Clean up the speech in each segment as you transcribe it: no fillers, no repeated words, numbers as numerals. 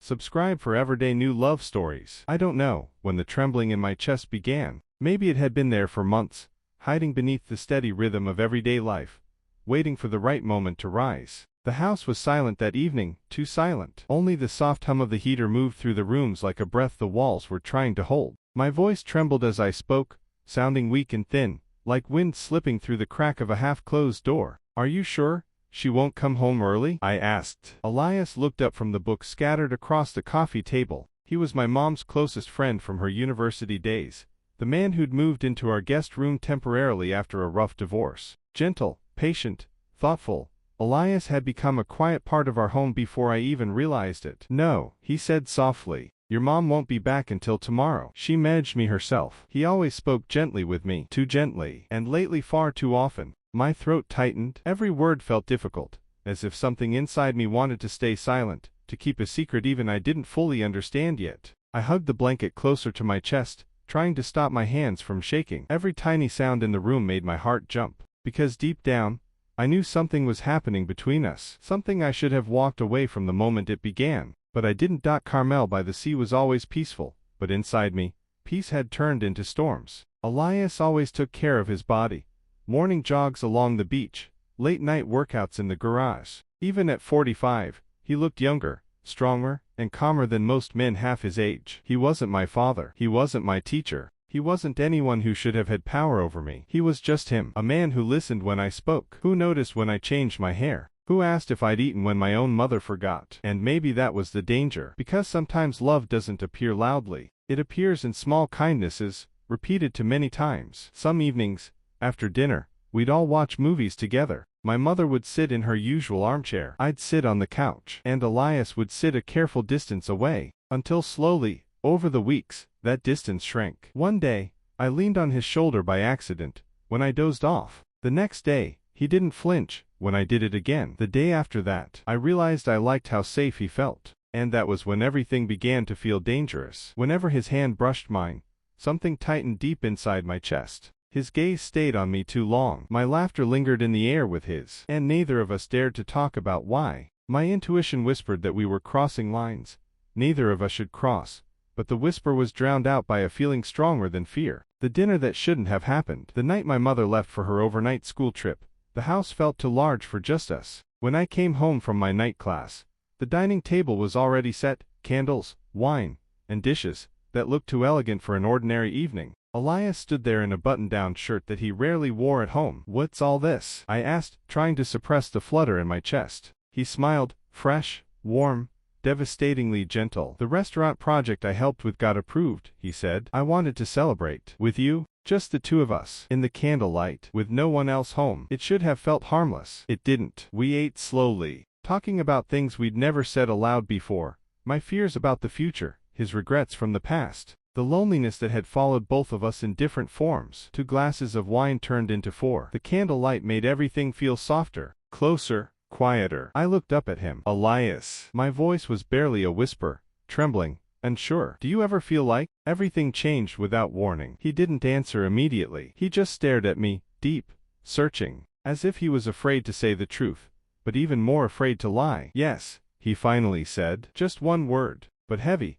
Subscribe for everyday new love stories. I don't know when the trembling in my chest began. Maybe it had been there for months, hiding beneath the steady rhythm of everyday life, waiting for the right moment to rise. The house was silent that evening, too silent. Only the soft hum of the heater moved through the rooms like a breath the walls were trying to hold. My voice trembled as I spoke, sounding weak and thin, like wind slipping through the crack of a half-closed door. "Are you sure she won't come home early?" I asked. Elias looked up from the books scattered across the coffee table. He was my mom's closest friend from her university days, the man who'd moved into our guest room temporarily after a rough divorce. Gentle, patient, thoughtful, Elias had become a quiet part of our home before I even realized it. "No," he said softly. "Your mom won't be back until tomorrow. She managed me herself." He always spoke gently with me, too gently, and lately far too often. My throat tightened. Every word felt difficult, as if something inside me wanted to stay silent, to keep a secret even I didn't fully understand yet. I hugged the blanket closer to my chest, trying to stop my hands from shaking. Every tiny sound in the room made my heart jump, because deep down, I knew something was happening between us, something I should have walked away from the moment it began. But I didn't. Carmel by the sea was always peaceful, but inside me, peace had turned into storms. Elias always took care of his body. Morning jogs along the beach, late-night workouts in the garage. Even at 45, he looked younger, stronger, and calmer than most men half his age. He wasn't my father. He wasn't my teacher. He wasn't anyone who should have had power over me. He was just him, a man who listened when I spoke, who noticed when I changed my hair, who asked if I'd eaten when my own mother forgot. And maybe that was the danger, because sometimes love doesn't appear loudly. It appears in small kindnesses, repeated too many times. Some evenings, after dinner, we'd all watch movies together. My mother would sit in her usual armchair. I'd sit on the couch, and Elias would sit a careful distance away, until slowly, over the weeks, that distance shrank. One day, I leaned on his shoulder by accident, when I dozed off. The next day, he didn't flinch when I did it again. The day after that, I realized I liked how safe he felt. And that was when everything began to feel dangerous. Whenever his hand brushed mine, something tightened deep inside my chest. His gaze stayed on me too long. My laughter lingered in the air with his, and neither of us dared to talk about why. My intuition whispered that we were crossing lines neither of us should cross, but the whisper was drowned out by a feeling stronger than fear. The dinner that shouldn't have happened. The night my mother left for her overnight school trip, the house felt too large for just us. When I came home from my night class, the dining table was already set, candles, wine, and dishes that looked too elegant for an ordinary evening. Elias stood there in a button-down shirt that he rarely wore at home. "What's all this?" I asked, trying to suppress the flutter in my chest. He smiled, fresh, warm, devastatingly gentle. "The restaurant project I helped with got approved," he said. "I wanted to celebrate with you, just the two of us, in the candlelight, with no one else home. It should have felt harmless. It didn't." We ate slowly, talking about things we'd never said aloud before, my fears about the future, his regrets from the past, the loneliness that had followed both of us in different forms. 2 glasses of wine turned into 4. The candlelight made everything feel softer, closer, quieter. I looked up at him. "Elias." My voice was barely a whisper, trembling, unsure. "Do you ever feel like everything changed without warning?" He didn't answer immediately. He just stared at me, deep, searching, as if he was afraid to say the truth, but even more afraid to lie. "Yes," he finally said. Just one word, but heavy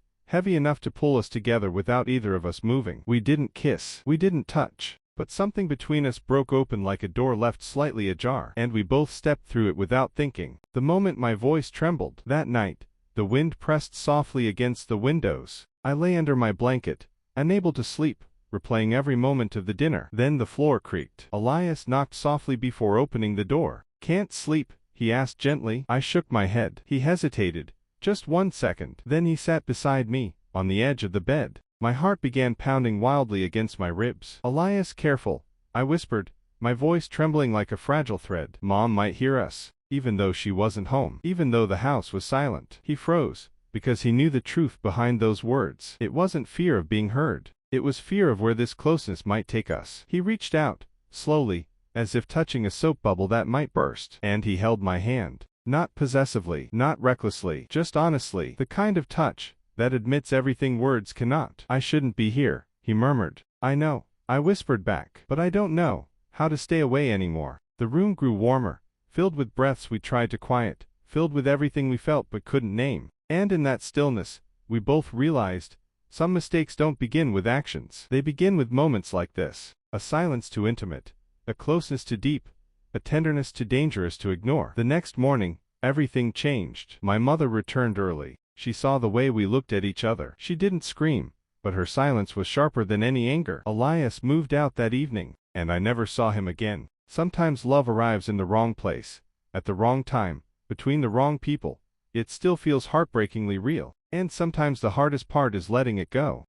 enough to pull us together without either of us moving. We didn't kiss. We didn't touch. But something between us broke open like a door left slightly ajar, and we both stepped through it without thinking. The moment my voice trembled. That night, the wind pressed softly against the windows. I lay under my blanket, unable to sleep, replaying every moment of the dinner. Then the floor creaked. Elias knocked softly before opening the door. "Can't sleep?" he asked gently. I shook my head. He hesitated. Just 1 second. Then he sat beside me, on the edge of the bed. My heart began pounding wildly against my ribs. "Elias, careful," I whispered, my voice trembling like a fragile thread. "Mom might hear us," even though she wasn't home, even though the house was silent. He froze, because he knew the truth behind those words. It wasn't fear of being heard. It was fear of where this closeness might take us. He reached out, slowly, as if touching a soap bubble that might burst, and he held my hand. Not possessively, not recklessly, just honestly, the kind of touch that admits everything words cannot. "I shouldn't be here," he murmured. "I know," I whispered back, "but I don't know how to stay away anymore." The room grew warmer, filled with breaths we tried to quiet, filled with everything we felt but couldn't name. And in that stillness, we both realized, some mistakes don't begin with actions. They begin with moments like this. A silence too intimate, a closeness too deep, a tenderness too dangerous to ignore. The next morning, everything changed. My mother returned early. She saw the way we looked at each other. She didn't scream, but her silence was sharper than any anger. Elias moved out that evening, and I never saw him again. Sometimes love arrives in the wrong place, at the wrong time, between the wrong people. It still feels heartbreakingly real. And sometimes the hardest part is letting it go.